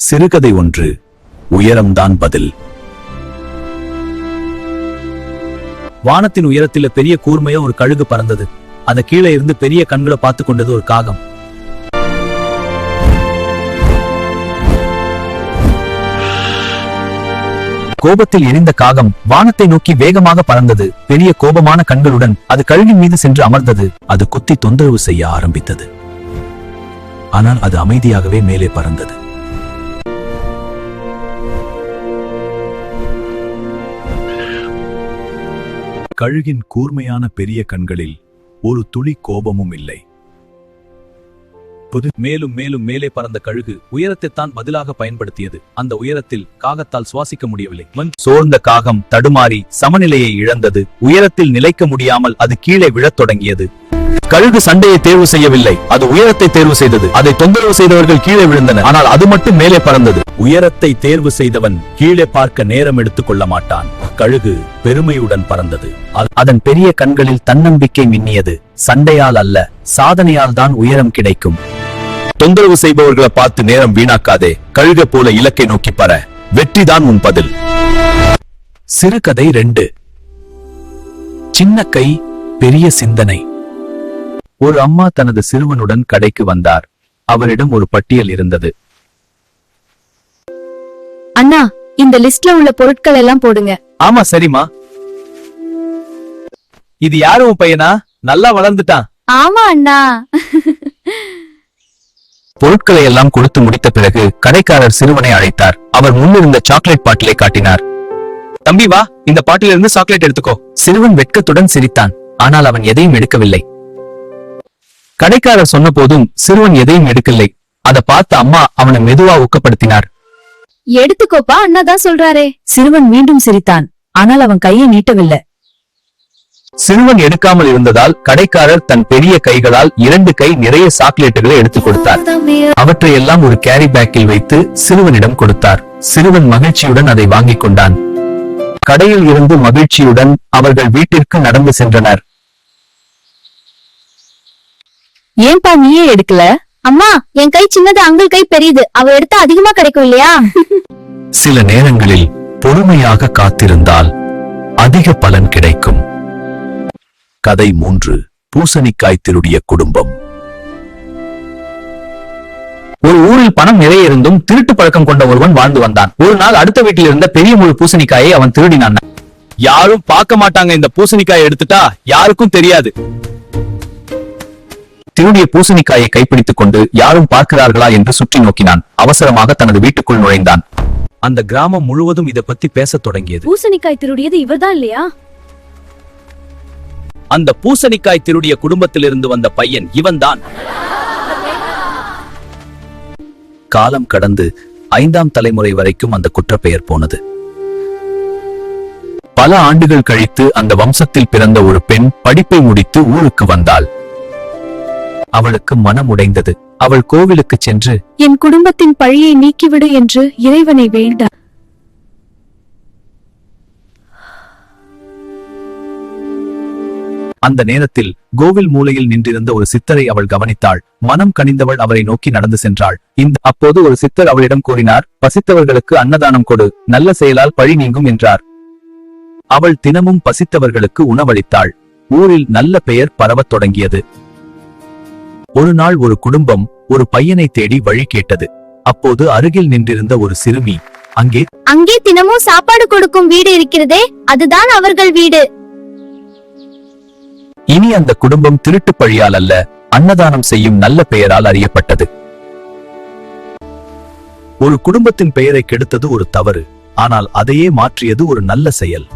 சிறுகதை ஒன்று. உயரம்தான் பதில். வானத்தின் உயரத்தில் பெரிய கூர்மையா ஒரு கழுகு பறந்தது. அந்த கீழே இருந்து பெரிய கண்களை பார்த்து கொண்டது ஒரு காகம். கோபத்தில் எரிந்த காகம் வானத்தை நோக்கி வேகமாக பறந்தது. பெரிய கோபமான கண்களுடன் அது கழுகின் மீது சென்று அமர்ந்தது. அது குத்தி தொந்தரவு செய்ய ஆரம்பித்தது. ஆனால் அது அமைதியாகவே மேலே பறந்தது. கழுகின் கூர்மையான பெரிய கண்களில் ஒரு துளி கோபமும் இல்லை. மேலும் மேலும் மேலே பறந்த கழுகு உயரத்தை தான் பதிலாக பயன்படுத்தியது. அந்த உயரத்தில் காகத்தால் சுவாசிக்க முடியவில்லை. சோர்ந்த காகம் தடுமாறி சமநிலையை இழந்தது. உயரத்தில் நிலைக்க முடியாமல் அது கீழே விழத் தொடங்கியது. கழுகு சண்டையை தேர்வு செய்யவில்லை, அது உயரத்தை தேர்வு செய்தது. அதை தொந்தரவு செய்தவர்கள் கீழே விழுந்தனர், ஆனால் அது மட்டும் மேலே பறந்தது. உயரத்தை தேர்வு செய்தவன் கீழே பார்க்க நேரம் எடுத்துக் கொள்ள மாட்டான். கழுகு பெருமையுடன் பறந்தது. அதன் பெரிய கண்களில் தன்னம்பிக்கை மின்னியது. சண்டையால் அல்ல, சாதனையால் தான் உயரம் கிடைக்கும். தொந்தரவு செய்பவர்களை பார்த்து நேரம் வீணாக்காதே. கழுக போல இலக்கை நோக்கி பற. வெற்றிதான் உன் பதில். சிறுகதை 2. சின்ன கை பெரிய சிந்தனை. ஒரு அம்மா தனது சிறுவனுடன் கடைக்கு வந்தார். அவரிடம் ஒரு பட்டியல் இருந்தது. அண்ணா, இந்த லிஸ்ட்ல உள்ள பொருட்கள் எல்லாம் போடுங்க. ஆமா சரிமா. இது யாரு உன் பையனா? நல்லா வளர்ந்துட்டான். ஆமா அண்ணா. பொருட்களை எல்லாம் கொடுத்து முடித்த பிறகு கடைக்காரர் சிறுவனை அழைத்தார். அவர் முன்னிருந்த சாக்லேட் பாட்டிலை காட்டினார். தம்பி வா, இந்த பாட்டில இருந்து சாக்லேட் எடுத்துக்கோ. சிறுவன் வெட்கத்துடன் சிரித்தான். ஆனால் அவன் எதையும் எடுக்கவில்லை. கடைக்காரர் சொன்ன போதும் சிறுவன் எதையும் எடுக்கவில்லை. அதை பார்த்த அம்மா அவனை மெதுவா ஊக்கப்படுத்தினார். எடுத்துக்கோப்பா, அண்ணா தான் சொல்றாரே. சிறுவன் மீண்டும் சிரித்தான். ஆனால் அவன் கையை நீட்டவில்லை. சிறுவன் எடுக்காமல் இருந்ததால் கடைக்காரர் தன் பெரிய கைகளால் 2 கை நிறைய சாக்லேட்டுகளை எடுத்துக் கொடுத்தார். அவற்றை எல்லாம் ஒரு கேரி பேக்கில் வைத்து சிறுவனிடம் கொடுத்தார். சிறுவன் மகிழ்ச்சியுடன் அதை வாங்கிக் கொண்டான். கடையில் இருந்து மகிழ்ச்சியுடன் அவர்கள் வீட்டிற்கு நடந்து சென்றனர். ஏன்பா நீயே எடுக்கல? அம்மா, என் கை சின்னது, அங்கிள் கை பெரியது. அவ எடுத்தா அதிகமா கிடைக்கும் இல்லையா? சில நேரங்களில் பொறுமையாக காத்திருந்தால் அதிக பலன் கிடைக்கும். கதை 3. பூசணிக்காய் திருடிய குடும்பம். ஒரு ஊரில் பணம் நிறைய இருந்தும் திருட்டு பழக்கம் கொண்ட ஒருவன் வாழ்ந்து வந்தான். ஒரு நாள் அடுத்த வீட்டில் இருந்த பெரிய முழு பூசணிக்காயை அவன் திருடினான். யாரும் பார்க்க மாட்டாங்க, இந்த பூசணிக்காயை எடுத்துட்டா யாருக்கும் தெரியாது. திருடிய பூசணிக்காயை கைப்பிடித்துக் கொண்டு யாரும் பார்க்கிறார்களா என்று சுற்றி நோக்கினான். அவசரமாக தனது வீட்டுக்குள் நுழைந்தான். அந்த கிராமம் முழுவதும் இதை பத்தி பேசத் தொடங்கியது. பூசணிக்காய் திருடியது இவர்தான் இல்லையா? அந்த பூசணிக்காய் திருடிய குடும்பத்திலிருந்து வந்த பையன் இவன்தான். காலம் கடந்து 5ஆம் தலைமுறை வரைக்கும் அந்த குற்றப்பெயர் போனது. பல ஆண்டுகள் கழித்து அந்த வம்சத்தில் பிறந்த ஒரு பெண் படிப்பை முடித்து ஊருக்கு வந்தாள். அவளுக்கு மனம் உடைந்தது. அவள் கோவிலுக்கு சென்று, என் குடும்பத்தின் பழியை நீக்கிவிடு என்று இறைவனை வேண்டார். அந்த நேரத்தில் கோவில் மூலையில் நின்றிருந்த ஒரு சித்தரை அவள் கவனித்தாள். மனம் கனிந்தவள் அவரை நோக்கி நடந்து சென்றாள். அப்போது ஒரு சித்தர் அவளிடம் கூறினார், பசித்தவர்களுக்கு அன்னதானம் கொடு, நல்ல செயலால் பழி நீங்கும் என்றார். அவள் தினமும் பசித்தவர்களுக்கு உணவளித்தாள். ஊரில் நல்ல பெயர் பரவத் தொடங்கியது. ஒரு நாள் ஒரு குடும்பம் ஒரு பையனை தேடி வழி கேட்டது. அப்போது அருகில் நின்றிருந்த ஒரு சிறுமி, அங்கே தினமும் சாப்பாடு கொடுக்கும் வீடு இருக்கிறதே, அதுதான் அவர்கள் வீடு. இனி அந்த குடும்பம் திருட்டு பழியால் அல்ல, அன்னதானம் செய்யும் நல்ல பெயரால் அறியப்பட்டது. ஒரு குடும்பத்தின் பெயரை கெடுத்தது ஒரு தவறு, ஆனால் அதையே மாற்றியது ஒரு நல்ல செயல்.